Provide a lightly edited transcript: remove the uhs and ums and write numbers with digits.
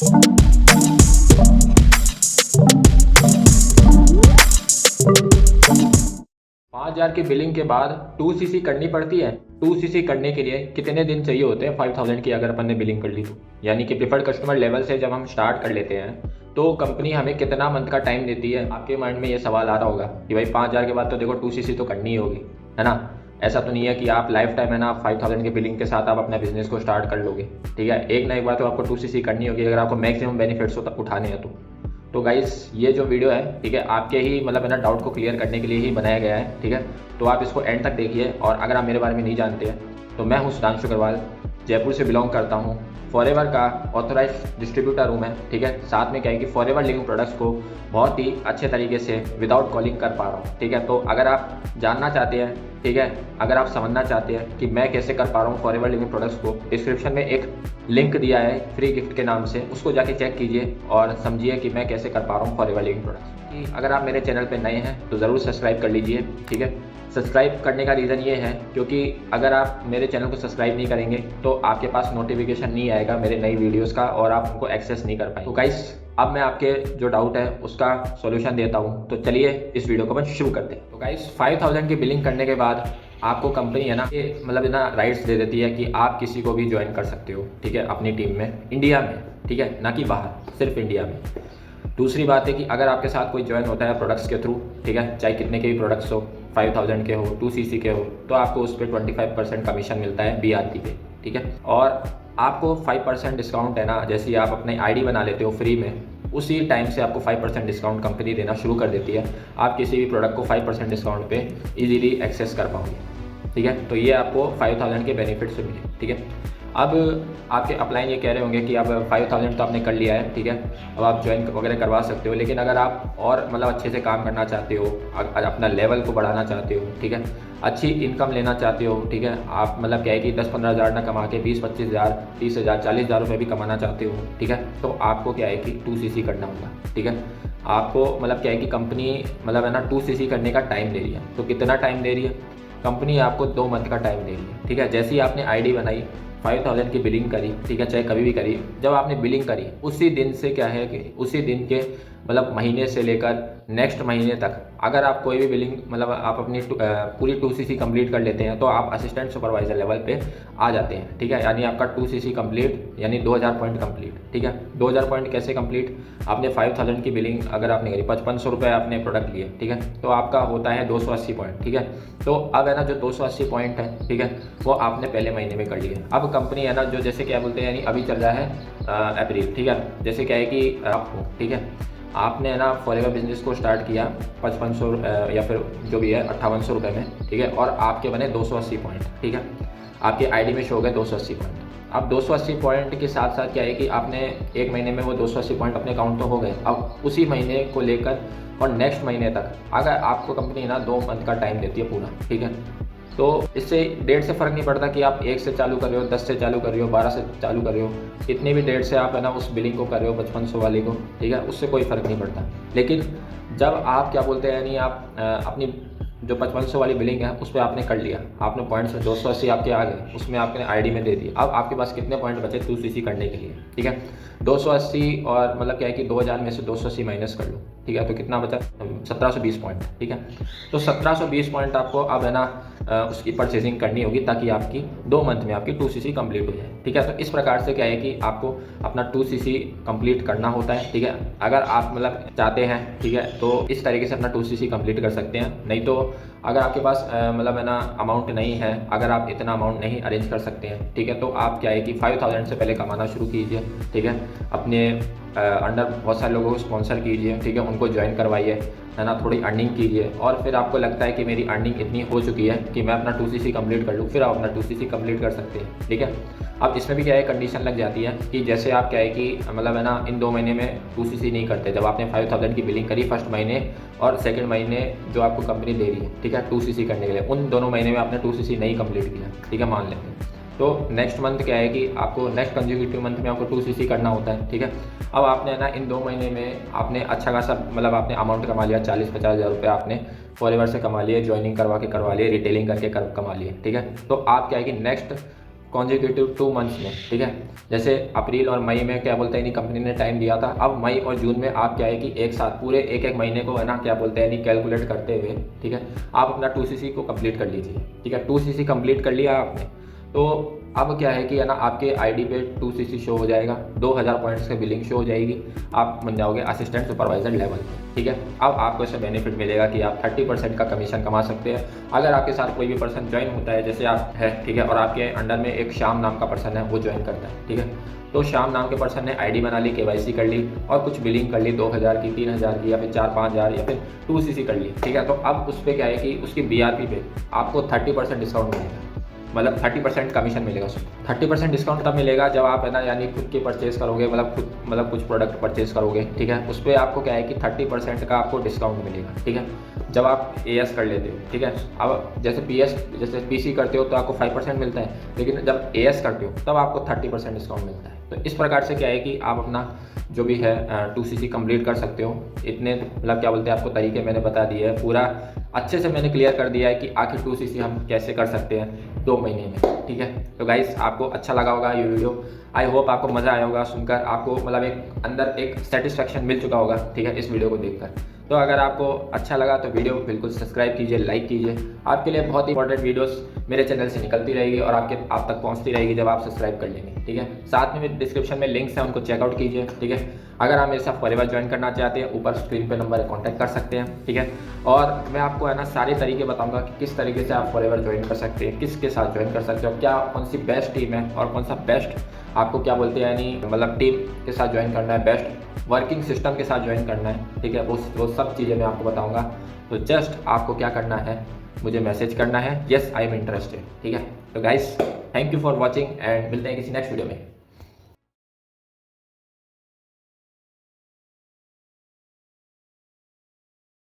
5,000 की बिलिंग के बाद 2cc करनी पड़ती है। 2cc करने के लिए कितने दिन चाहिए होते हैं 5,000 की अगर अपन ने बिलिंग कर ली तो, यानी कि प्रिफर्ड कस्टमर लेवल से जब हम स्टार्ट कर लेते हैं तो कंपनी हमें कितना मंथ का टाइम देती है। आपके माइंड में ये सवाल आ रहा होगा कि भाई 5,000 के बाद तो देखो 2cc तो करनी ही होगी, है ना। ऐसा तो नहीं है कि आप लाइफ टाइम है ना 5,000 की बिलिंग के साथ आप अपना बिजनेस को स्टार्ट कर लोगे, ठीक है। एक ना एक बार तो आपको 2cc करनी होगी अगर आपको मैक्सिमम बेनिफिट्स उठाने हैं तो गाइस ये जो वीडियो है, ठीक है, आपके ही मतलब है ना डाउट को क्लियर करने के लिए ही बनाया गया है, ठीक है। तो आप इसको एंड तक देखिए। और अगर आप मेरे बारे में नहीं जानते हैं तो मैं हूँ सुधांशु अग्रवाल, जयपुर से बिलोंग करता हूँ। फॉरएवर का ऑथोराइज डिस्ट्रीब्यूटर हूँ मैं, ठीक है। साथ में क्या है कि फॉरएवर लिविंग प्रोडक्ट्स को बहुत ही अच्छे तरीके से विदाउट कॉलिंग कर पा रहा हूँ, ठीक है। तो अगर आप जानना चाहते हैं, ठीक है, अगर आप समझना चाहते हैं कि मैं कैसे कर पा रहा हूँ फॉरएवर लिविंग प्रोडक्ट्स को, डिस्क्रिप्शन में एक लिंक दिया है फ्री गिफ्ट के नाम से, उसको जाके चेक कीजिए और समझिए कि मैं कैसे कर पा रहा हूँ फॉरएवर लिविंग प्रोडक्ट्स। अगर आप मेरे चैनल पे नए हैं तो ज़रूर सब्सक्राइब कर लीजिए, ठीक है। सब्सक्राइब करने का रीज़न ये है क्योंकि अगर आप मेरे चैनल को सब्सक्राइब नहीं करेंगे तो आपके पास नोटिफिकेशन नहीं आएगा मेरे नई वीडियोस का और आप उनको एक्सेस नहीं कर पाएंगे। तो गाइस अब मैं आपके जो डाउट है उसका सॉल्यूशन देता हूँ, तो चलिए इस वीडियो को अपन शुरू करते हैं। तो गाइस 5,000 की बिलिंग करने के बाद आपको कंपनी है ना ये मतलब ना राइट्स दे देती है कि आप किसी को भी ज्वाइन कर सकते हो, ठीक है, अपनी टीम में, इंडिया में, ठीक है, ना कि बाहर, सिर्फ इंडिया में। दूसरी बात है कि अगर आपके साथ कोई ज्वाइन होता है प्रोडक्ट्स के थ्रू, ठीक है, चाहे कितने के भी प्रोडक्ट्स हो, 5,000 के हो, 2cc के हो, तो आपको उस पर 25% कमीशन मिलता है BRP पे, ठीक है। और आपको 5% डिस्काउंट है ना, जैसे आप अपने ID बना लेते हो फ्री में, उसी टाइम से आपको 5% डिस्काउंट कंपनी देना शुरू कर देती है। आप किसी भी प्रोडक्ट को 5% डिस्काउंट पे इजीली एक्सेस कर पाओगे, ठीक है। तो ये आपको 5,000 के बेनिफिट से मिले, ठीक है। अब आपके अपलाइन ये कह रहे होंगे कि अब 5,000 तो आपने कर लिया है, ठीक है, अब आप ज्वाइन वगैरह करवा सकते हो। लेकिन अगर आप और मतलब अच्छे से काम करना चाहते हो, अपना लेवल को बढ़ाना चाहते हो, ठीक है, अच्छी इनकम लेना चाहते हो, ठीक है, आप मतलब क्या है कि 10-15 हज़ार ना कमा के 20-25 हज़ार, 30 हज़ार, 40 हज़ार रुपये भी कमाना चाहते हो, ठीक है, तो आपको क्या है कि 2cc करना होगा, ठीक है। आपको मतलब क्या है कि कंपनी मतलब है ना 2cc करने का टाइम दे रही है। तो कितना टाइम दे रही है कंपनी? आपको 2 मंथ का टाइम दे रही है, ठीक है। जैसे ही आपने ID बनाई, 5,000 की बिलिंग करी, ठीक है, चाहे कभी भी करी, जब आपने बिलिंग करी उसी दिन से क्या है कि उसी दिन के मतलब महीने से लेकर नेक्स्ट महीने तक अगर आप कोई भी बिलिंग मतलब आप अपनी पूरी 2cc कंप्लीट कर लेते हैं तो आप असिस्टेंट सुपरवाइजर लेवल पे आ जाते हैं, ठीक है। यानी आपका 2cc कंप्लीट, यानी 2,000 पॉइंट कंप्लीट, ठीक है। 2,000 पॉइंट कैसे कंप्लीट? आपने 5,000 की बिलिंग अगर आपने करी, 5500 रुपये आपने प्रोडक्ट लिए, ठीक है, तो आपका होता है 280 पॉइंट, ठीक है। तो अब है ना जो 280 पॉइंट है, ठीक है, वो आपने पहले महीने में कर लिए। अब कंपनी है ना जो जैसे क्या बोलते हैं, यानी अभी चल रहा है अप्रैल, ठीक है, जैसे क्या है कि आपको, ठीक है, आपने है ना फॉरएवर बिजनेस को स्टार्ट किया 5500 या फिर जो भी है 5800 रुपये में, ठीक है, और आपके बने 280 पॉइंट, ठीक है, आपके ID में शो हो गए 280 पॉइंट। अब 280 पॉइंट के साथ साथ क्या है कि आपने एक महीने में वो 280 पॉइंट अपने अकाउंट में हो गए। अब उसी महीने को लेकर और नेक्स्ट महीने तक अगर आपको कंपनी ना 2 मंथ का टाइम देती है पूरा, ठीक है, तो इससे डेट से फ़र्क नहीं पड़ता कि आप 1 से चालू कर रहे हो, 10 से चालू कर रहे हो, 12 से चालू कर रहे हो, कितनी भी डेट से आप है ना उस बिलिंग को कर रहे हो 5500 वाली को, ठीक है, उससे कोई फ़र्क नहीं पड़ता। लेकिन जब आप क्या बोलते हैं, यानी आप अपनी जो 5500 वाली बिलिंग है उस पर आपने कर लिया, आपने पॉइंट्स 280 आपके आ गए, उसमें आपने ID में दे दिया। अब आपके पास कितने पॉइंट बचे 2cc करने के लिए, ठीक है, 280 और मतलब क्या है कि 2000 में से 280 माइनस कर लो, ठीक है, तो कितना बचा? 1720 पॉइंट, ठीक है। तो 1720 पॉइंट आपको अब है ना उसकी परचेजिंग करनी होगी ताकि आपकी 2 मंथ में आपकी 2cc कंप्लीट हो जाए, ठीक है। तो इस प्रकार से क्या है कि आपको अपना 2cc कंप्लीट करना होता है, ठीक है। अगर आप मतलब चाहते हैं, ठीक है, तो इस तरीके से अपना 2cc कंप्लीट कर सकते हैं। नहीं तो अगर आपके पास मतलब है ना अमाउंट नहीं है, अगर आप इतना अमाउंट नहीं अरेंज कर सकते हैं, ठीक है, तो आप क्या है कि 5,000 से पहले कमाना शुरू कीजिए, ठीक है। अपने अंडर बहुत सारे लोगों को स्पॉन्सर कीजिए, ठीक है, उनको ज्वाइन करवाइए, है ना, थोड़ी अर्निंग कीजिए। और फिर आपको लगता है कि मेरी अर्निंग इतनी हो चुकी है कि मैं अपना 2cc कंप्लीट कर लूँ, फिर आप अपना 2cc कंप्लीट कर सकते हैं, ठीक है। अब इसमें भी क्या है कंडीशन लग जाती है कि जैसे आप क्या है कि मतलब है ना इन 2 महीने में 2cc नहीं करते, जब आपने 5,000 की बिलिंग करी फर्स्ट महीने और सेकंड महीने जो आपको कंपनी दे रही है, ठीक है, 2cc करने के लिए, उन दोनों महीने में आपने 2cc नहीं कंप्लीट किया, ठीक है, मान लेते हैं, तो नेक्स्ट मंथ क्या है कि आपको नेक्स्ट कंसेक्यूटिव मंथ में आपको 2cc करना होता है, ठीक है। अब आपने ना इन 2 महीने में आपने अच्छा खासा मतलब आपने अमाउंट कमा लिया, 40-50 हज़ार रुपये आपने फॉरएवर से कमा लिए, ज्वाइनिंग करवा लिए, रिटेलिंग करके कमा लिए, ठीक है। तो आप क्या है कि नेक्स्ट कॉन्जिक्यूटिव 2 मंथ्स में, ठीक है। जैसे अप्रैल और मई में क्या बोलते हैं यानी कंपनी ने टाइम दिया था, अब मई और जून में आप क्या है कि एक साथ पूरे एक महीने को है ना क्या बोलते हैं यानी कैलकुलेट करते हुए, ठीक है, आप अपना 2cc को कंप्लीट कर लीजिए, ठीक है। 2cc कंप्लीट कर लिया आपने, तो अब क्या है कि है ना आपके आईडी पे 2cc शो हो जाएगा, 2000 पॉइंट्स की बिलिंग शो हो जाएगी, आप बन जाओगे असिस्टेंट सुपरवाइजर लेवल, ठीक है। अब आपको इससे बेनिफिट मिलेगा कि आप 30% का कमीशन कमा सकते हैं अगर आपके साथ कोई भी पर्सन ज्वाइन होता है, जैसे आप है, ठीक है, और आपके अंडर में एक श्याम नाम का पर्सन है वो ज्वाइन करता है, ठीक है। तो श्याम नाम के पर्सन ने आईडी बना ली, KYC कर ली और कुछ बिलिंग कर ली 2000 की, 3000 की, या फिर 4-5 हज़ार, या फिर 2cc कर ली, ठीक है। तो अब उस पर क्या है कि उसकी BRP पे आपको 30% डिस्काउंट मिलेगा, मतलब 30% कमीशन मिलेगा उसको। 30% डिस्काउंट तब मिलेगा जब आप है ना यानी खुद के परचेज करोगे, मतलब कुछ प्रोडक्ट परचेज करोगे, ठीक है। उस पर आपको क्या है कि 30% का आपको डिस्काउंट मिलेगा, ठीक है, जब आप AS कर लेते हो, ठीक है। अब जैसे PC करते हो तो आपको 5% मिलता है, लेकिन जब AS करते हो तब आपको 30% डिस्काउंट मिलता है। तो इस प्रकार से क्या है कि आप अपना जो भी है 2cc कंप्लीट कर सकते हो। इतने मतलब क्या बोलते हैं आपको तरीके मैंने बता दिए हैं, पूरा अच्छे से मैंने क्लियर कर दिया है कि आखिर 2cc हम कैसे कर सकते हैं 2 महीने में, ठीक है। तो गाइस आपको अच्छा लगा होगा ये वीडियो, आई होप आपको मज़ा आया होगा सुनकर, आपको मतलब एक अंदर एक सेटिस्फेक्शन मिल चुका होगा, ठीक है, इस वीडियो को देखकर। तो अगर आपको अच्छा लगा तो वीडियो को बिल्कुल सब्सक्राइब कीजिए, लाइक कीजिए, आपके लिए बहुत ही इंपॉर्टेंट वीडियोस मेरे चैनल से निकलती रहेगी और आप तक पहुंचती रहेगी जब आप सब्सक्राइब कर लेंगे, ठीक है। साथ में डिस्क्रिप्शन में लिंक्स हैं, उनको चेकआउट कीजिए, ठीक है। अगर आप मेरे साथ फॉरएवर ज्वाइन करना चाहते हैं, ऊपर स्क्रीन पे नंबर है, कॉन्टैक्ट कर सकते हैं, ठीक है। और मैं आपको है ना सारे तरीके बताऊंगा कि किस तरीके से आप फॉरएवर ज्वाइन कर सकते हैं, किसके साथ ज्वाइन कर सकते हो, क्या कौन सी बेस्ट टीम है और कौन सा बेस्ट आपको क्या बोलते हैं यानी मतलब टीम के साथ ज्वाइन करना है, बेस्ट वर्किंग सिस्टम के साथ ज्वाइन करना है, ठीक है। वो सब चीज़ें मैं आपको बताऊंगा। तो जस्ट आपको क्या करना है, मुझे मैसेज करना है, येस आई एम इंटरेस्टेड, ठीक है। तो guys thank you for watching and मिलते हैं किसी नेक्स्ट वीडियो में।